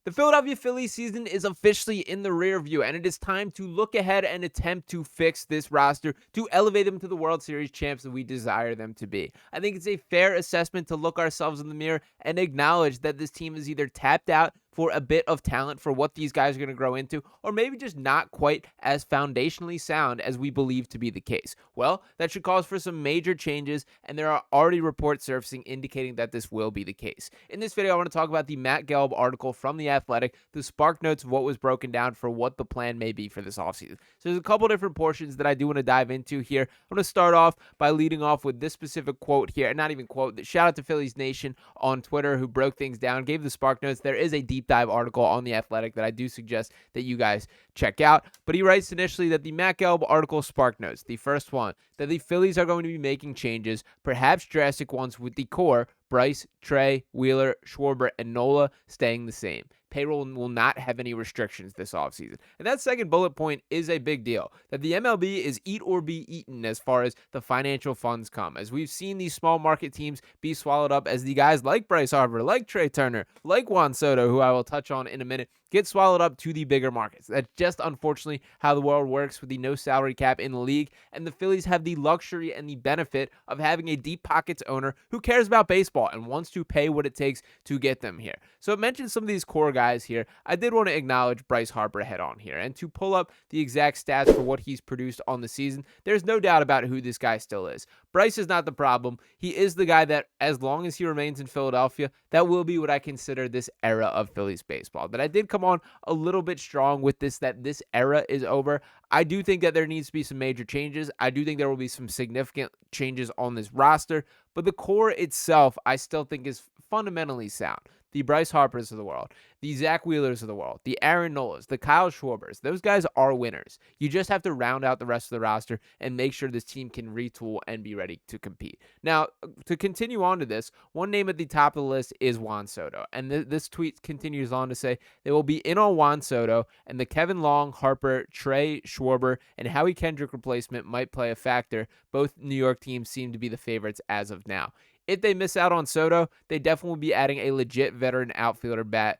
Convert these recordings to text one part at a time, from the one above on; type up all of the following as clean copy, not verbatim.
The Philadelphia Phillies season is officially in the rear view, and it is time to look ahead and attempt to fix this roster to elevate them to the World Series champs that we desire them to be. I think it's a fair assessment to look ourselves in the mirror and acknowledge that this team is either tapped out for a bit of talent for what these guys are going to grow into, or maybe just not quite as foundationally sound as we believe to be the case. Well, that should cause for some major changes, and there are already reports surfacing indicating that this will be the case. In this video, I want to talk about the Matt Gelb article from The Athletic, the spark notes of what was broken down for what the plan may be for this offseason. So there's a couple different portions that I do want to dive into here. I'm going to start off by leading off with this specific quote here, and not even quote, shout out to Phillies Nation on Twitter who broke things down, gave the spark notes. There is a deep dive article on The Athletic that I do suggest that you guys check out. But he writes initially that the Matt Gelb article spark notes, the first one, that the Phillies are going to be making changes, perhaps drastic ones, with the core, Bryce, Trey, Wheeler, Schwarber, and Nola staying the same. Payroll will not have any restrictions this offseason. And that second bullet point is a big deal, that the MLB is eat or be eaten as far as the financial funds come. As we've seen these small market teams be swallowed up as the guys like Bryce Harper, like Trey Turner, like Juan Soto, who I will touch on in a minute, get swallowed up to the bigger markets. That's just unfortunately how the world works with the no salary cap in the league, and the Phillies have the luxury and the benefit of having a deep pockets owner who cares about baseball and wants to pay what it takes to get them here. So it mentions some of these core guys here. I did want to acknowledge Bryce Harper head on here, and to pull up the exact stats for what he's produced on the season, there's no doubt about who this guy still is. Bryce is not the problem. He is the guy that, as long as he remains in Philadelphia, that will be what I consider this era of Phillies baseball. That I did come on a little bit strong with this, that this era is over. I do think that there needs to be some major changes. I do think there will be some significant changes on this roster, but the core itself, I still think is fundamentally sound. The Bryce Harpers of the world, the Zack Wheelers of the world, the Aaron Nolas, the Kyle Schwarbers, those guys are winners. You just have to round out the rest of the roster and make sure this team can retool and be ready to compete. Now, to continue on to this, one name at the top of the list is Juan Soto. And this tweet continues on to say they will be in on Juan Soto, and the Kevin Long, Harper, Trey, Schwarber, and Howie Kendrick replacement might play a factor. Both New York teams seem to be the favorites as of now. If they miss out on Soto, they definitely will be adding a legit veteran outfielder bat.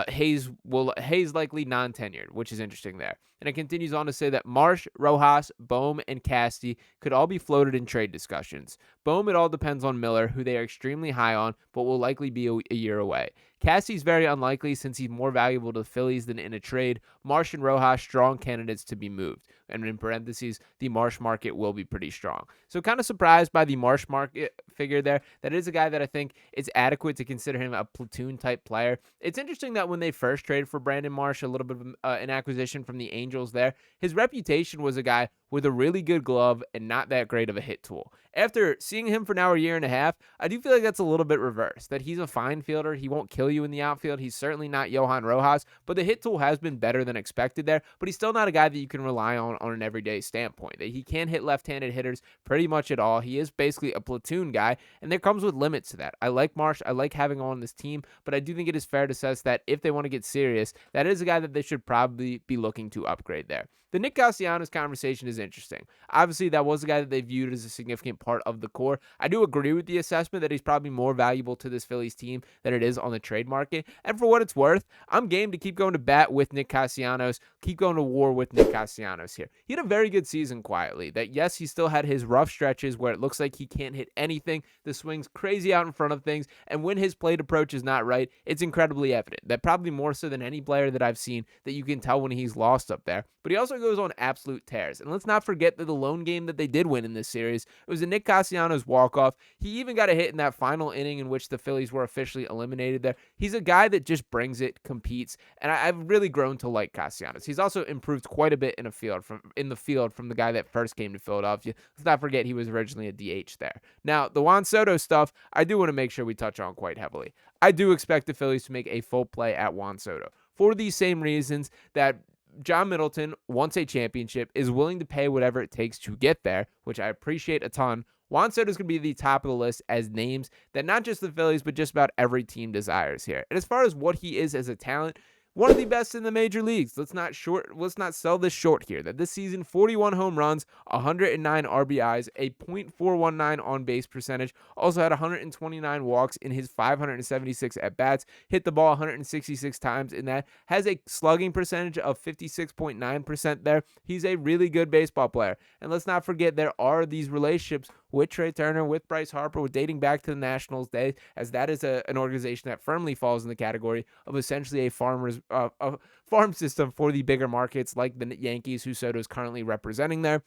Hayes likely non-tenured, which is interesting there. And it continues on to say that Marsh, Rojas, Bohm, and Casty could all be floated in trade discussions. Bohm, it all depends on Miller, who they are extremely high on, but will likely be a year away. Casty's very unlikely since he's more valuable to the Phillies than in a trade. Marsh and Rojas, strong candidates to be moved. And in parentheses, the Marsh market will be pretty strong. So kind of surprised by the Marsh market figure there. That is a guy that I think is adequate to consider him a platoon type player. It's interesting that when they first traded for Brandon Marsh, a little bit of an acquisition from the Angels there, his reputation was a guy with a really good glove and not that great of a hit tool. After seeing him for now a year and a half, I do feel like that's a little bit reversed, that he's a fine fielder. He won't kill you in the outfield. He's certainly not Johan Rojas, but the hit tool has been better than expected there, but he's still not a guy that you can rely on an everyday standpoint. That he can hit left-handed hitters pretty much at all. He is basically a platoon guy, and there comes with limits to that. I like Marsh. I like having him on this team, but I do think it is fair to assess that if they want to get serious, that is a guy that they should probably be looking to upgrade there. The Nick Castellanos conversation is interesting. Obviously, that was a guy that they viewed as a significant part of the core. I do agree with the assessment that he's probably more valuable to this Phillies team than it is on the trade market. And for what it's worth, I'm game to keep going to bat with Nick Castellanos, keep going to war with Nick Castellanos here. He had a very good season quietly. That, yes, he still had his rough stretches where it looks like he can't hit anything. The swing's crazy out in front of things. And when his plate approach is not right, it's incredibly evident. That probably more so than any player that I've seen that you can tell when he's lost up there. But he also goes on absolute tears. And let's not forget that the lone game that they did win in this series, it was a Nick Castellanos walk-off. He even got a hit in that final inning in which the Phillies were officially eliminated there. He's a guy that just brings it, competes, and I've really grown to like Castellanos. He's also improved quite a bit in the field from the guy that first came to Philadelphia. Let's not forget he was originally a DH there. Now, the Juan Soto stuff, I do want to make sure we touch on quite heavily. I do expect the Phillies to make a full play at Juan Soto for these same reasons that John Middleton wants a championship, is willing to pay whatever it takes to get there, which I appreciate a ton. Juan Soto is going to be the top of the list as names that not just the Phillies, but just about every team desires here. And as far as what he is as a talent, one of the best in the major leagues. Let's not sell this short here. That this season, 41 home runs, 109 RBIs, a .419 on base percentage, also had 129 walks in his 576 at bats, hit the ball 166 times in that, has a slugging percentage of 56.9% there. He's a really good baseball player. And let's not forget, there are these relationships with Trey Turner, with Bryce Harper, with dating back to the Nationals days, as that is an organization that firmly falls in the category of essentially a farm system for the bigger markets like the Yankees, who Soto is currently representing there.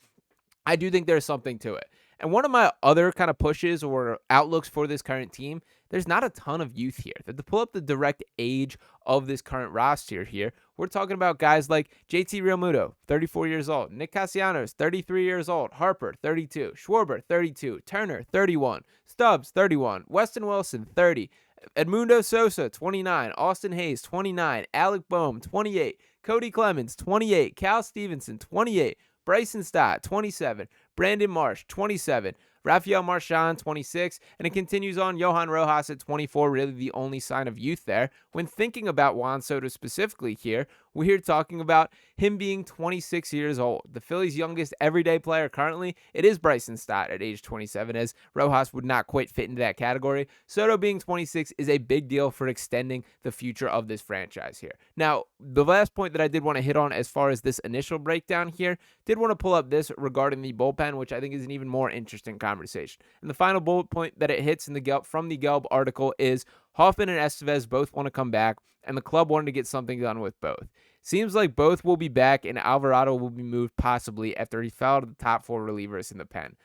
I do think there's something to it. And one of my other kind of pushes or outlooks for this current team, there's not a ton of youth here. To pull up the direct age of this current roster here, we're talking about guys like JT Realmuto, 34 years old, Nick Castellanos, 33 years old, Harper, 32, Schwarber, 32, Turner, 31, Stubbs, 31, Weston Wilson, 30, Edmundo Sosa, 29, Austin Hayes, 29, Alec Boehm, 28, Cody Clemens, 28, Cal Stevenson, 28, Bryson Stott, 27, Brandon Marsh, 27, Rafael Marchand, 26, and it continues on. Johan Rojas at 24, really the only sign of youth there. When thinking about Juan Soto specifically here, we're here talking about him being 26 years old. The Phillies' youngest everyday player currently, it is Bryson Stott at age 27, as Rojas would not quite fit into that category. Soto being 26 is a big deal for extending the future of this franchise here. Now, the last point that I did want to hit on as far as this initial breakdown here, did want to pull up this regarding the bullpen, which I think is an even more interesting conversation. And the final bullet point that it hits in the Gelb, from the Gelb article is Hoffman and Estevez both want to come back, and the club wanted to get something done with both. Seems like both will be back, and Alvarado will be moved possibly after he fell to the top 4 relievers in the pen.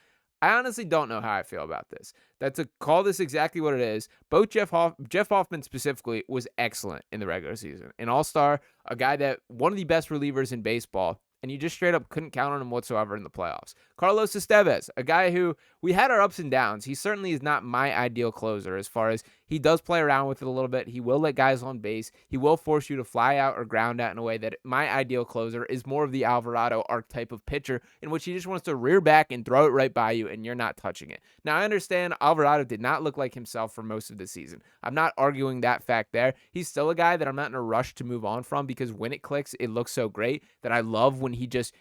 I honestly don't know how I feel about this. That to call this exactly what it is, both Jeff Hoffman specifically was excellent in the regular season. An all-star, a guy that one of the best relievers in baseball, and you just straight up couldn't count on him whatsoever in the playoffs. Carlos Estevez, a guy who we had our ups and downs. He certainly is not my ideal closer as far as he does play around with it a little bit. He will let guys on base. He will force you to fly out or ground out in a way that my ideal closer is more of the Alvarado archetype of pitcher, in which he just wants to rear back and throw it right by you and you're not touching it. Now, I understand Alvarado did not look like himself for most of the season. I'm not arguing that fact there. He's still a guy that I'm not in a rush to move on from, because when it clicks, it looks so great that I love when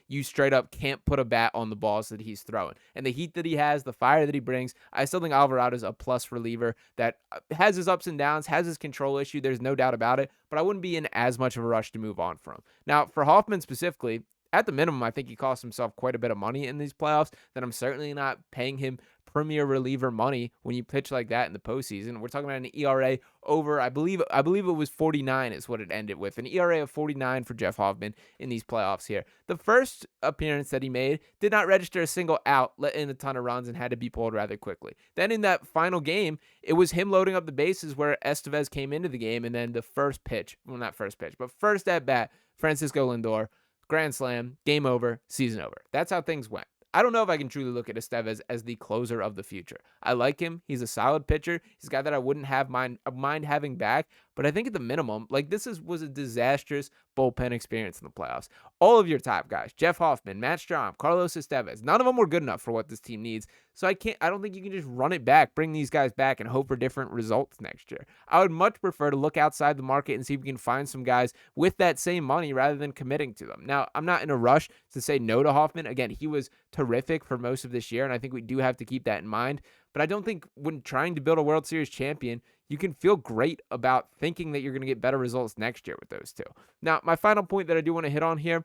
you straight up can't put a bat on the balls that he's throwing. And the heat that he has, the fire that he brings, I still think Alvarado's a plus reliever that has his ups and downs, has his control issue. There's no doubt about it, but I wouldn't be in as much of a rush to move on from. Now, for Hoffman specifically, at the minimum, I think he cost himself quite a bit of money in these playoffs that I'm certainly not paying him premier reliever money when you pitch like that in the postseason. We're talking about an ERA over, I believe it was 49 is what it ended with. An ERA of 49 for Jeff Hoffman in these playoffs here. The first appearance that he made did not register a single out, let in a ton of runs, and had to be pulled rather quickly. Then in that final game, it was him loading up the bases where Estevez came into the game, and then the first at bat, Francisco Lindor, grand slam, game over, season over. That's how things went. I don't know if I can truly look at Estevez as the closer of the future. I like him. He's a solid pitcher. He's a guy that I wouldn't have mind having back. But I think at the minimum, was a disastrous bullpen experience in the playoffs. All of your top guys, Jeff Hoffman, Matt Strahm, Carlos Estevez, none of them were good enough for what this team needs. So I don't think you can just run it back, bring these guys back, and hope for different results next year. I would much prefer to look outside the market and see if we can find some guys with that same money rather than committing to them. Now, I'm not in a rush to say no to Hoffman. Again, he was terrific for most of this year, and I think we do have to keep that in mind. But I don't think when trying to build a World Series champion, you can feel great about thinking that you're going to get better results next year with those two. Now, my final point that I do want to hit on here,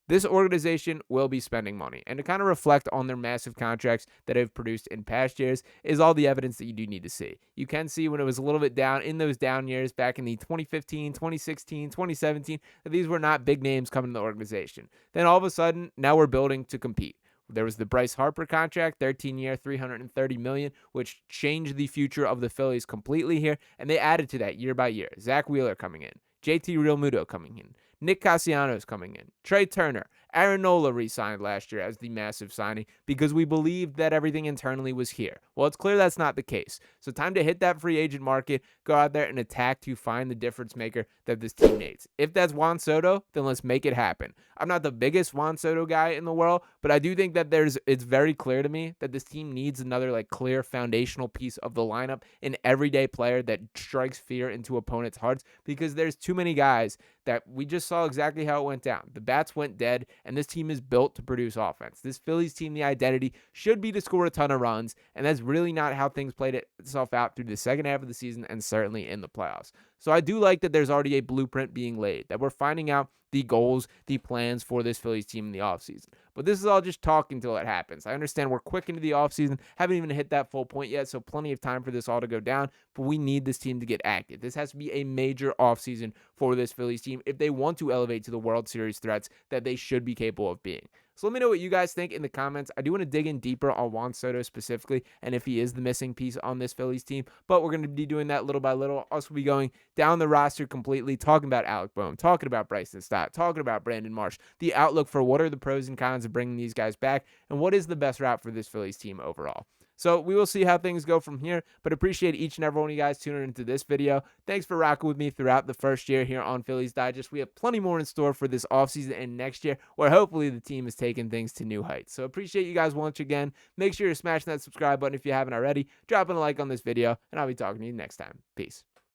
this organization will be spending money. And to kind of reflect on their massive contracts that have produced in past years is all the evidence that you do need to see. You can see when it was a little bit down in those down years back in the 2015, 2016, 2017, that these were not big names coming to the organization. Then all of a sudden, now we're building to compete. There was the Bryce Harper contract, 13-year, $330 million, which changed the future of the Phillies completely here, and they added to that year by year. Zack Wheeler coming in, JT Realmuto coming in, Nick Castellanos coming in, Trey Turner, Aaron Nola re-signed last year as the massive signing because we believed that everything internally was here. Well, it's clear that's not the case. So time to hit that free agent market, go out there and attack to find the difference maker that this team needs. If that's Juan Soto, then let's make it happen. I'm not the biggest Juan Soto guy in the world, but I do think that it's very clear to me that this team needs another like clear foundational piece of the lineup, an everyday player that strikes fear into opponents' hearts, because there's too many guys that we just saw exactly how it went down. The bats went dead, and this team is built to produce offense. This Phillies team, the identity should be to score a ton of runs, and that's really not how things played itself out through the second half of the season and certainly in the playoffs. So I do like that there's already a blueprint being laid, that we're finding out the goals, the plans for this Phillies team in the offseason. But this is all just talk until it happens. I understand we're quick into the offseason, haven't even hit that full point yet, so plenty of time for this all to go down, but we need this team to get active. This has to be a major offseason for this Phillies team if they want to elevate to the World Series threats that they should be capable of being. So let me know what you guys think in the comments. I do want to dig in deeper on Juan Soto specifically and if he is the missing piece on this Phillies team, but we're going to be doing that little by little. Also be going down the roster completely, talking about Alec Boehm, talking about Bryson Stott, talking about Brandon Marsh, the outlook for what are the pros and cons of bringing these guys back, and what is the best route for this Phillies team overall. So we will see how things go from here, but appreciate each and every one of you guys tuning into this video. Thanks for rocking with me throughout the first year here on Phillies Digest. We have plenty more in store for this offseason and next year, where hopefully the team is taking things to new heights. So appreciate you guys once again. Make sure you're smashing that subscribe button if you haven't already, dropping a like on this video, and I'll be talking to you next time. Peace.